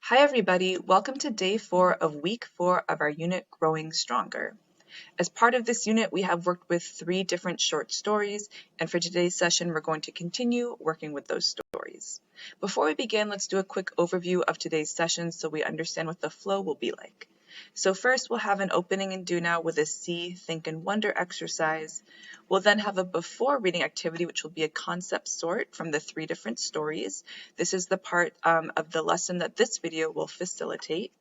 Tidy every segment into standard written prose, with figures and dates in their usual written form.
Hi everybody, welcome to day 4 of week 4 of our unit Growing Stronger. As part of this unit, we have worked with 3 different short stories, and for today's session, we're going to continue working with those stories. Before we begin, let's do a quick overview of today's session so we understand what the flow will be like. So first, we'll have an opening and do now with a see, think, and wonder exercise. We'll then have a before reading activity, which will be a concept sort from the 3 different stories. This is the part of the lesson that this video will facilitate.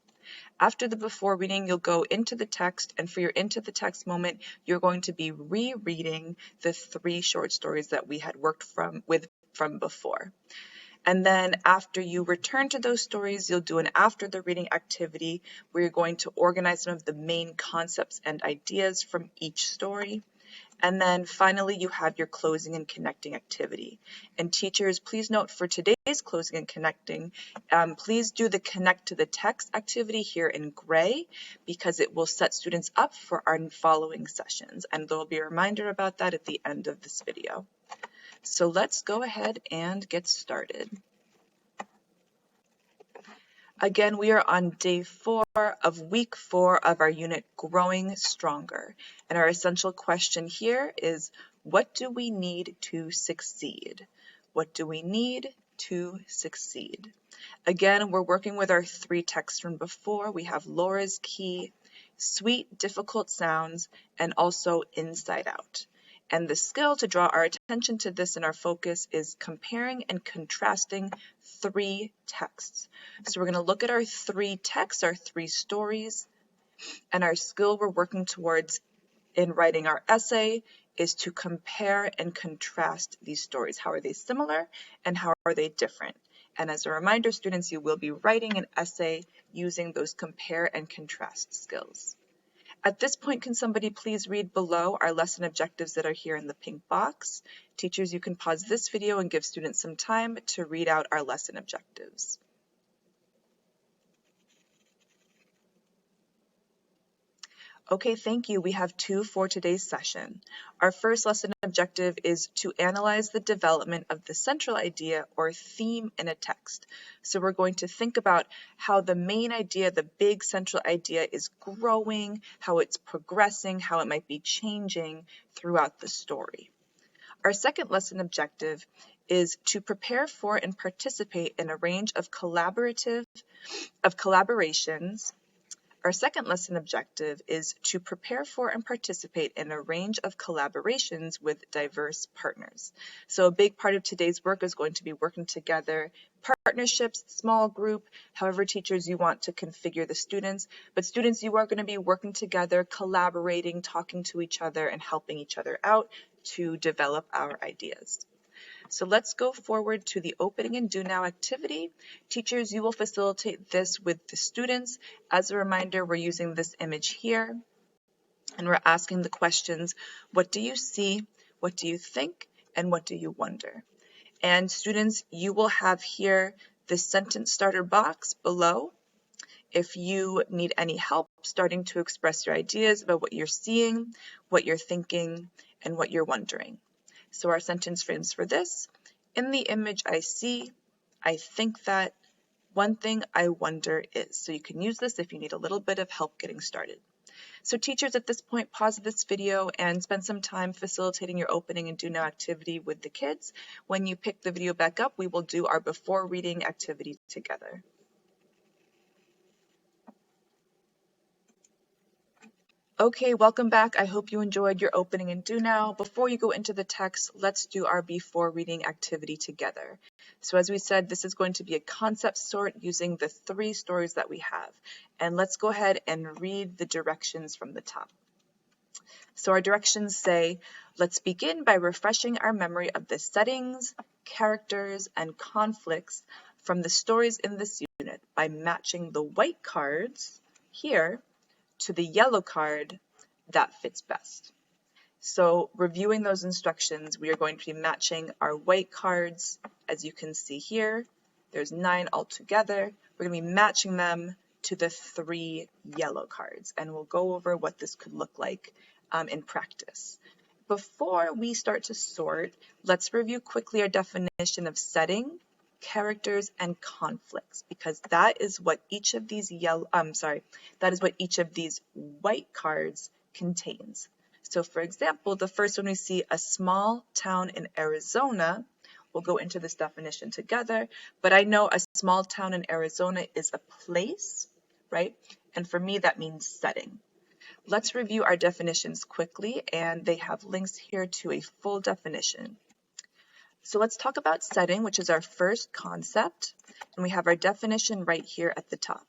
After the before reading, you'll go into the text, and for your into the text moment, you're going to be rereading the 3 short stories that we had worked from before. And then after you return to those stories, you'll do an after the reading activity where you're going to organize some of the main concepts and ideas from each story. And then finally, you have your closing and connecting activity. And teachers, please note for today's closing and connecting, please do the connect to the text activity here in gray because it will set students up for our following sessions. And there will be a reminder about that at the end of this video. So let's go ahead and get started. Again, we are on day 4 of week 4 of our unit Growing Stronger. And our essential question here is, what do we need to succeed? What do we need to succeed? Again, we're working with our 3 texts from before. We have Laura's Key, Sweet Difficult Sounds, and also Inside Out. And the skill to draw our attention to this in our focus is comparing and contrasting 3 texts. So we're going to look at our 3 texts, our 3 stories, and our skill we're working towards in writing our essay is to compare and contrast these stories. How are they similar and how are they different? And as a reminder, students, you will be writing an essay using those compare and contrast skills. At this point, can somebody please read below our lesson objectives that are here in the pink box? Teachers, you can pause this video and give students some time to read out our lesson objectives. Okay, thank you. We have 2 for today's session. Our first lesson objective is to analyze the development of the central idea or theme in a text. So we're going to think about how the main idea, the big central idea, is growing, how it's progressing, how it might be changing throughout the story. Our second lesson objective is to prepare for and participate in a range of collaborations. Our second lesson objective is to prepare for and participate in a range of collaborations with diverse partners. So a big part of today's work is going to be working together, partnerships, small group, however teachers you want to configure the students. But students, you are going to be working together, collaborating, talking to each other, and helping each other out to develop our ideas. So let's go forward to the opening and do now activity. Teachers, you will facilitate this with the students. As a reminder, we're using this image here, and we're asking the questions, what do you see, what do you think, and what do you wonder? And students, you will have here the sentence starter box below. If you need any help starting to express your ideas about what you're seeing, what you're thinking, and what you're wondering. So our sentence frames for this: in the image I see, I think that, one thing I wonder is. So you can use this if you need a little bit of help getting started. So teachers, at this point, pause this video and spend some time facilitating your opening and do now activity with the kids. When you pick the video back up, we will do our before reading activity together. Okay, welcome back. I hope you enjoyed your opening and do now. Before you go into the text, let's do our before reading activity together. So as we said, this is going to be a concept sort using the 3 stories that we have. And let's go ahead and read the directions from the top. So our directions say, let's begin by refreshing our memory of the settings, characters, and conflicts from the stories in this unit by matching the white cards here to the yellow card that fits best. So reviewing those instructions, we are going to be matching our white cards. As you can see here, there's 9 altogether. We're going to be matching them to the 3 yellow cards, and we'll go over what this could look like in practice. Before we start to sort, let's review quickly our definition of setting, characters and conflicts, because that is what each of these that is what each of these white cards contains. So for example, the first one we see, a small town in Arizona. We'll go into this definition together, but I know a small town in Arizona is a place, right? And for me, that means setting. Let's review our definitions quickly, and they have links here to a full definition. So let's talk about setting, which is our first concept, and we have our definition right here at the top.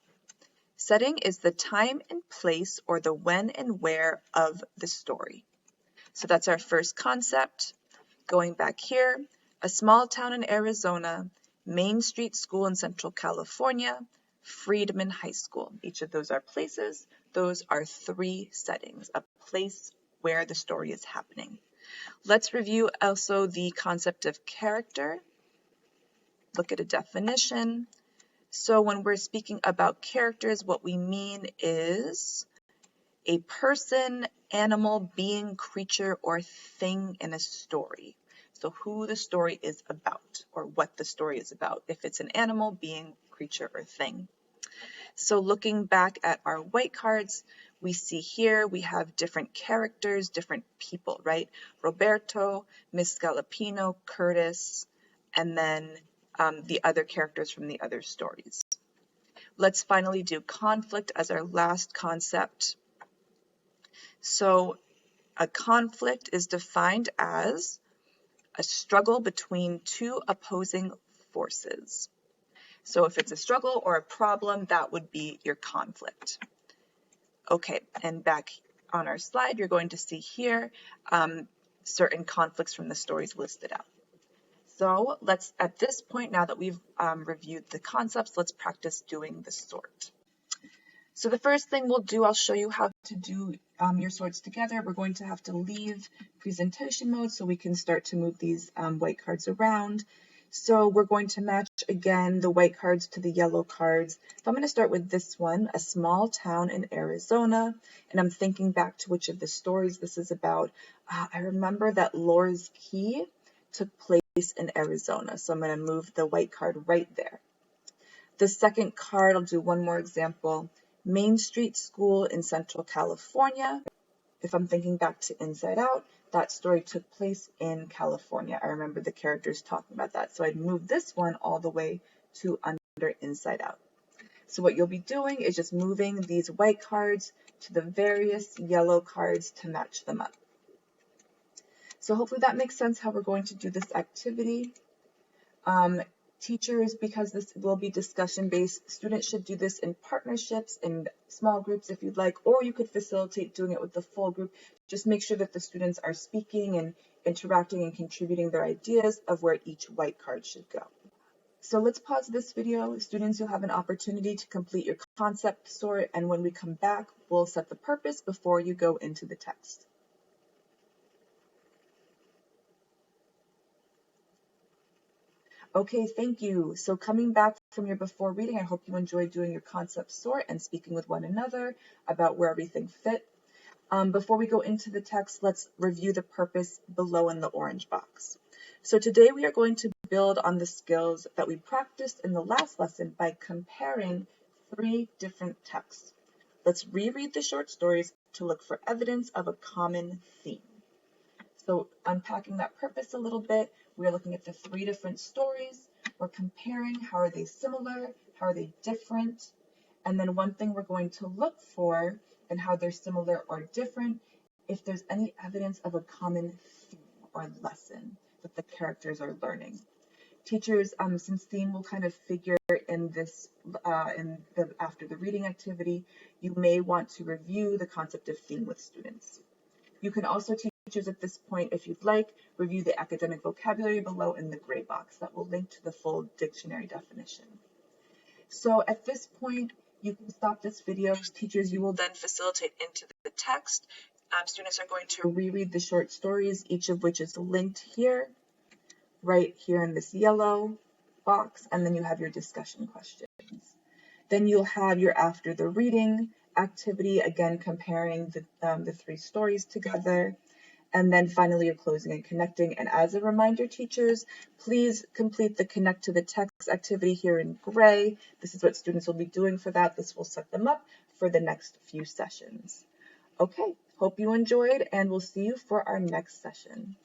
Setting is the time and place, or the when and where of the story. So that's our first concept. Going back here, a small town in Arizona, Main Street School in Central California, Friedman High School. Each of those are places. Those are 3 settings, a place where the story is happening. Let's review also the concept of character. Look at a definition. So when we're speaking about characters, what we mean is a person, animal, being, creature, or thing in a story. So who the story is about, or what the story is about, if it's an animal, being, creature, or thing. So looking back at our white cards, we see here we have different characters, different people, right? Roberto, Miss Scalapino, Curtis, and then the other characters from the other stories. Let's finally do conflict as our last concept. So a conflict is defined as a struggle between 2 opposing forces. So if it's a struggle or a problem, that would be your conflict. Okay, and back on our slide, you're going to see here certain conflicts from the stories listed out. So let's, at this point, now that we've reviewed the concepts, let's practice doing the sort. So the first thing we'll do, I'll show you how to do your sorts together. We're going to have to leave presentation mode so we can start to move these white cards around. So we're going to match again the white cards to the yellow cards. So I'm going to start with this one, a small town in Arizona, and I'm thinking back to which of the stories this is about. I remember that Laura's Key took place in Arizona, so I'm going to move the white card right there. The second card, I'll do one more example. Main Street School in Central California. If I'm thinking back to Inside Out, that story took place in California. I remember the characters talking about that. So I'd move this one all the way to under Inside Out. So what you'll be doing is just moving these white cards to the various yellow cards to match them up. So hopefully that makes sense how we're going to do this activity. Teachers, because this will be discussion-based, students should do this in partnerships, in small groups if you'd like, or you could facilitate doing it with the full group. Just make sure that the students are speaking and interacting and contributing their ideas of where each white card should go. So let's pause this video. Students, you'll have an opportunity to complete your concept sort, and when we come back, we'll set the purpose before you go into the text. Okay, thank you. So coming back from your before reading, I hope you enjoyed doing your concept sort and speaking with one another about where everything fit. Before we go into the text, let's review the purpose below in the orange box. So today we are going to build on the skills that we practiced in the last lesson by comparing 3 different texts. Let's reread the short stories to look for evidence of a common theme. So unpacking that purpose a little bit, we're looking at the 3 different stories. We're comparing how are they similar, how are they different, and then one thing we're going to look for and how they're similar or different, if there's any evidence of a common theme or lesson that the characters are learning. Teachers, since theme will kind of figure in this after the reading activity, you may want to review the concept of theme with students. You can also, teachers at this point, if you'd like, review the academic vocabulary below in the gray box that will link to the full dictionary definition. So at this point, you can stop this video. Teachers, you will then facilitate into the text. Students are going to reread the short stories, each of which is linked here, right here in this yellow box, and then you have your discussion questions. Then you'll have your after the reading activity, again comparing the 3 stories together, and then finally your closing and connecting. And as a reminder, teachers, please complete the connect to the text tasks activity here in gray. This is what students will be doing for that. This will set them up for the next few sessions. Okay, hope you enjoyed, and we'll see you for our next session.